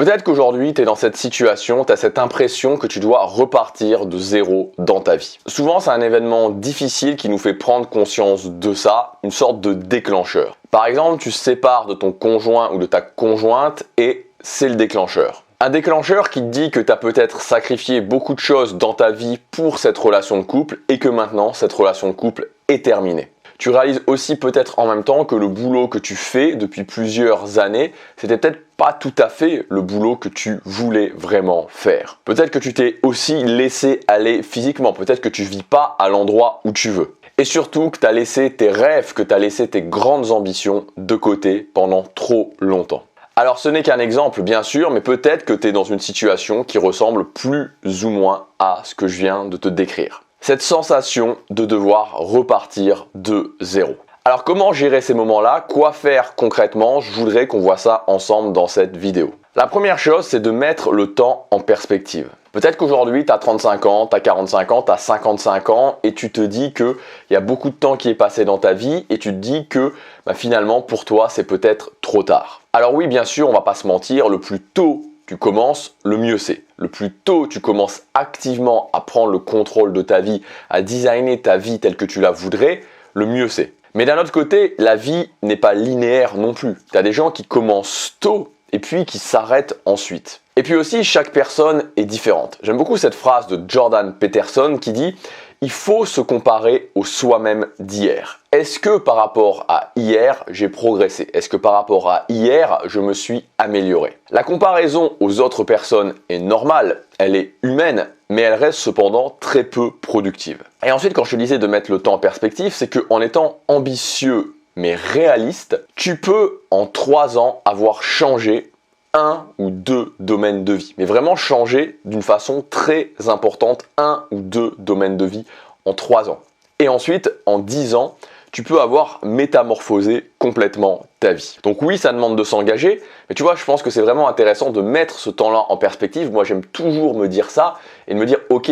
Peut-être qu'aujourd'hui, tu es dans cette situation, tu as cette impression que tu dois repartir de zéro dans ta vie. Souvent, c'est un événement difficile qui nous fait prendre conscience de ça, une sorte de déclencheur. Par exemple, tu te sépares de ton conjoint ou de ta conjointe et c'est le déclencheur. Un déclencheur qui te dit que tu as peut-être sacrifié beaucoup de choses dans ta vie pour cette relation de couple et que maintenant, cette relation de couple est terminée. Tu réalises aussi peut-être en même temps que le boulot que tu fais depuis plusieurs années, c'était peut-être pas tout à fait le boulot que tu voulais vraiment faire. Peut-être que tu t'es aussi laissé aller physiquement, peut-être que tu vis pas à l'endroit où tu veux. Et surtout que tu as laissé tes rêves, que tu as laissé tes grandes ambitions de côté pendant trop longtemps. Alors ce n'est qu'un exemple bien sûr, mais peut-être que tu es dans une situation qui ressemble plus ou moins à ce que je viens de te décrire. Cette sensation de devoir repartir de zéro. Alors comment gérer ces moments-là? Quoi faire concrètement? Je voudrais qu'on voit ça ensemble dans cette vidéo. La première chose, c'est de mettre le temps en perspective. Peut-être qu'aujourd'hui, tu as 35 ans, tu as 45 ans, tu as 55 ans et tu te dis qu'il y a beaucoup de temps qui est passé dans ta vie et tu te dis que finalement, pour toi, c'est peut-être trop tard. Alors oui, bien sûr, on va pas se mentir, le plus tôt tu commences, le mieux c'est. Le plus tôt tu commences activement à prendre le contrôle de ta vie, à designer ta vie telle que tu la voudrais, le mieux c'est. Mais d'un autre côté, la vie n'est pas linéaire non plus. Tu as des gens qui commencent tôt et puis qui s'arrêtent ensuite. Et puis aussi, chaque personne est différente. J'aime beaucoup cette phrase de Jordan Peterson qui dit « Il faut se comparer au soi-même d'hier ». Est-ce que par rapport à hier, j'ai progressé? Est-ce que par rapport à hier, je me suis amélioré? La comparaison aux autres personnes est normale, elle est humaine, mais elle reste cependant très peu productive. Et ensuite, quand je te disais de mettre le temps en perspective, c'est qu'en étant ambitieux mais réaliste, tu peux en 3 ans avoir changé 1 ou 2 domaines de vie. Mais vraiment changer d'une façon très importante 1 ou 2 domaines de vie en 3 ans. Et ensuite, en 10 ans, tu peux avoir métamorphosé complètement ta vie. Donc oui, ça demande de s'engager, mais tu vois, je pense que c'est vraiment intéressant de mettre ce temps-là en perspective. Moi, j'aime toujours me dire ça et de me dire, ok,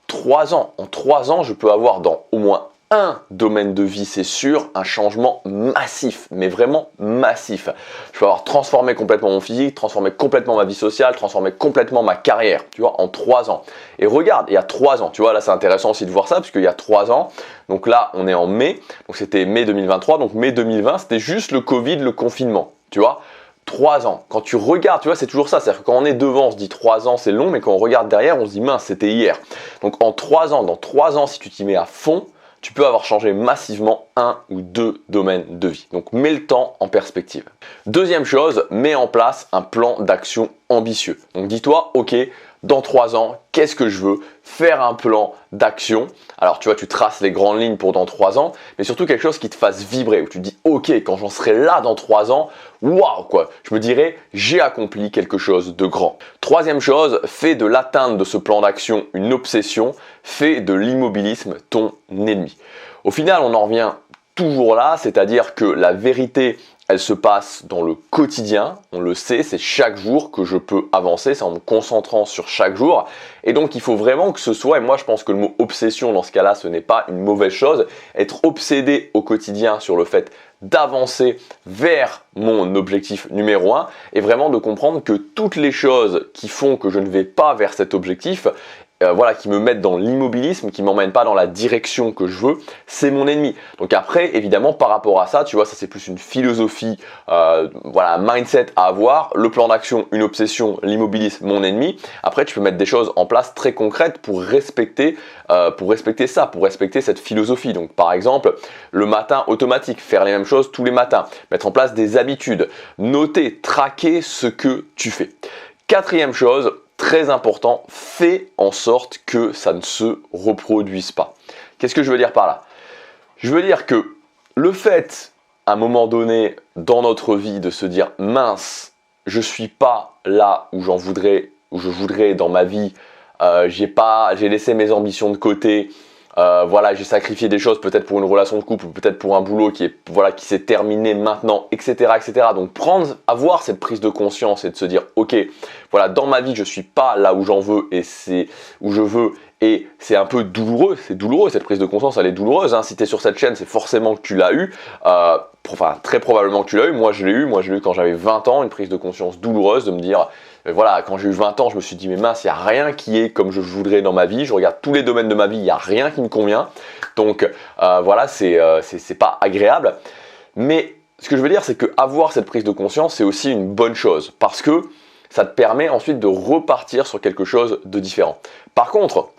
3 ans, en 3 ans, je peux avoir dans au moins un domaine de vie, c'est sûr, un changement massif, mais vraiment massif. Je peux avoir transformé complètement mon physique, transformé complètement ma vie sociale, transformé complètement ma carrière, tu vois, en 3 ans. Et regarde, il y a 3 ans, tu vois, là c'est intéressant aussi de voir ça, parce qu'il y a 3 ans, donc là on est en mai, donc c'était mai 2023, donc mai 2020, c'était juste le Covid, le confinement, tu vois. 3 ans. Quand tu regardes, tu vois, c'est toujours ça. C'est-à-dire que quand on est devant, on se dit 3 ans, c'est long, mais quand on regarde derrière, on se dit mince, c'était hier. Donc en 3 ans, dans 3 ans, si tu t'y mets à fond, tu peux avoir changé massivement 1 ou 2 domaines de vie. Donc mets le temps en perspective. Deuxième chose, mets en place un plan d'action ambitieux. Donc dis-toi, ok, dans 3 ans, qu'est-ce que je veux? Faire un plan d'action. Alors tu vois, tu traces les grandes lignes pour dans 3 ans, mais surtout quelque chose qui te fasse vibrer, où tu te dis, ok, quand j'en serai là dans 3 ans, waouh quoi, je me dirais, j'ai accompli quelque chose de grand. Troisième chose, fais de l'atteinte de ce plan d'action une obsession, fais de l'immobilisme ton ennemi. Au final, on en revient toujours là, c'est-à-dire que la vérité, elle se passe dans le quotidien, on le sait, c'est chaque jour que je peux avancer, c'est en me concentrant sur chaque jour. Et donc il faut vraiment que ce soit, et moi je pense que le mot obsession dans ce cas-là, ce n'est pas une mauvaise chose, être obsédé au quotidien sur le fait d'avancer vers mon objectif numéro 1 et vraiment de comprendre que toutes les choses qui font que je ne vais pas vers cet objectif, qui me mettent dans l'immobilisme, qui m'emmènent pas dans la direction que je veux, c'est mon ennemi. Donc après, évidemment, par rapport à ça, tu vois, ça c'est plus une philosophie, un mindset à avoir. Le plan d'action, une obsession, l'immobilisme, mon ennemi. Après, tu peux mettre des choses en place très concrètes pour respecter ça, pour respecter cette philosophie. Donc par exemple, le matin automatique, faire les mêmes choses tous les matins, mettre en place des habitudes, noter, traquer ce que tu fais. Quatrième chose, très important, fais en sorte que ça ne se reproduise pas. Qu'est-ce que je veux dire par là? Je veux dire que le fait, à un moment donné dans notre vie, de se dire mince, je suis pas là où j'en voudrais, où je voudrais dans ma vie, j'ai laissé mes ambitions de côté, j'ai sacrifié des choses peut-être pour une relation de couple ou peut-être pour un boulot qui s'est terminé maintenant, etc., etc. Donc avoir cette prise de conscience et de se dire ok, voilà, dans ma vie je suis pas là où j'en veux et c'est où je veux et c'est un peu douloureux, c'est douloureux cette prise de conscience, elle est douloureuse. Hein. Si tu es sur cette chaîne, c'est forcément que tu l'as eu, très probablement que tu l'as eu. Moi je l'ai eu quand j'avais 20 ans, une prise de conscience douloureuse de me dire Et voilà, quand j'ai eu 20 ans, je me suis dit mais mince, il n'y a rien qui est comme je voudrais dans ma vie. Je regarde tous les domaines de ma vie, il n'y a rien qui me convient. Donc voilà, c'est pas agréable. Mais ce que je veux dire, c'est qu'avoir cette prise de conscience, c'est aussi une bonne chose parce que ça te permet ensuite de repartir sur quelque chose de différent. Par contre,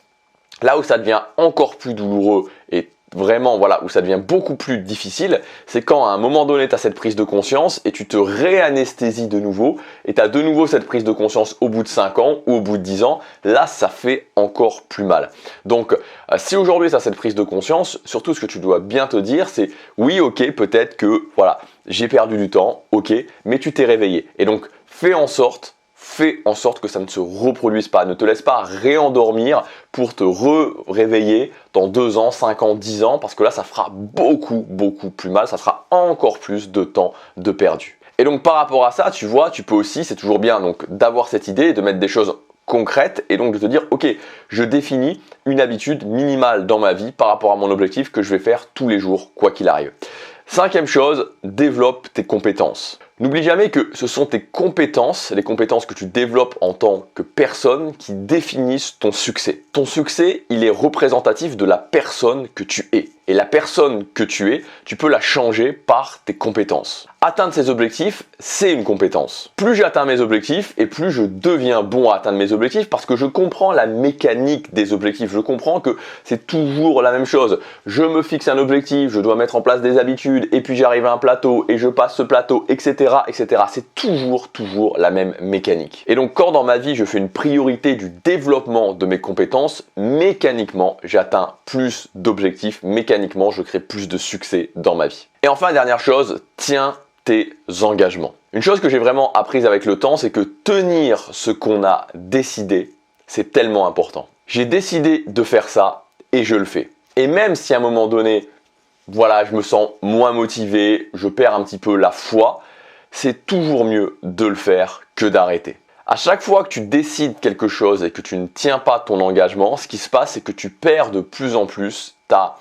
là où ça devient encore plus douloureux et vraiment, voilà, où ça devient beaucoup plus difficile, c'est quand à un moment donné, tu as cette prise de conscience et tu te réanesthésies de nouveau et tu as de nouveau cette prise de conscience au bout de 5 ans ou au bout de 10 ans, là, ça fait encore plus mal. Donc, si aujourd'hui tu as cette prise de conscience, surtout ce que tu dois bien te dire, c'est oui, ok, peut-être que, voilà, j'ai perdu du temps, ok, mais tu t'es réveillé. Et donc, fais en sorte que ça ne se reproduise pas. Ne te laisse pas réendormir pour te réveiller dans 2 ans, 5 ans, 10 ans, parce que là, ça fera beaucoup plus mal. Ça fera encore plus de temps de perdu. Et donc, par rapport à ça, tu vois, tu peux aussi, c'est toujours bien donc d'avoir cette idée et de mettre des choses concrètes et donc de te dire, ok, je définis une habitude minimale dans ma vie par rapport à mon objectif que je vais faire tous les jours, quoi qu'il arrive. 5e chose, développe tes compétences. N'oublie jamais que ce sont tes compétences, les compétences que tu développes en tant que personne qui définissent ton succès. Ton succès, il est représentatif de la personne que tu es. Et la personne que tu es, tu peux la changer par tes compétences. Atteindre ses objectifs, c'est une compétence. Plus j'atteins mes objectifs et plus je deviens bon à atteindre mes objectifs parce que je comprends la mécanique des objectifs. Je comprends que c'est toujours la même chose. Je me fixe un objectif, je dois mettre en place des habitudes et puis j'arrive à un plateau et je passe ce plateau, etc. etc. C'est toujours la même mécanique. Et donc quand dans ma vie je fais une priorité du développement de mes compétences, mécaniquement j'atteins plus d'objectifs, mécaniquement je crée plus de succès dans ma vie. Et enfin, dernière chose, tiens tes engagements. Une chose que j'ai vraiment apprise avec le temps, c'est que tenir ce qu'on a décidé, c'est tellement important. J'ai décidé de faire ça et je le fais. Et même si à un moment donné, voilà, je me sens moins motivé, je perds un petit peu la foi, c'est toujours mieux de le faire que d'arrêter. À chaque fois que tu décides quelque chose et que tu ne tiens pas ton engagement, ce qui se passe, c'est que tu perds de plus en plus ta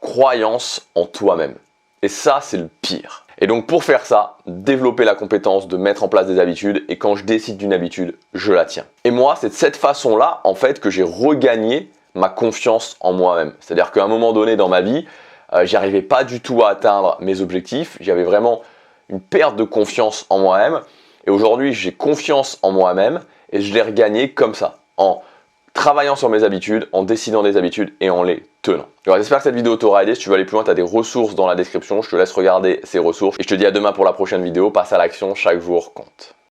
croyance en toi-même. Et ça, c'est le pire. Et donc pour faire ça, développer la compétence de mettre en place des habitudes et quand je décide d'une habitude, je la tiens. Et moi, c'est de cette façon-là, en fait, que j'ai regagné ma confiance en moi-même. C'est-à-dire qu'à un moment donné dans ma vie, j'arrivais pas du tout à atteindre mes objectifs. J'avais vraiment une perte de confiance en moi-même. Et aujourd'hui, j'ai confiance en moi-même et je l'ai regagné comme ça, en travaillant sur mes habitudes, en décidant des habitudes et en les tenant. Alors, j'espère que cette vidéo t'aura aidé. Si tu veux aller plus loin, tu as des ressources dans la description. Je te laisse regarder ces ressources et je te dis à demain pour la prochaine vidéo. Passe à l'action, chaque jour compte.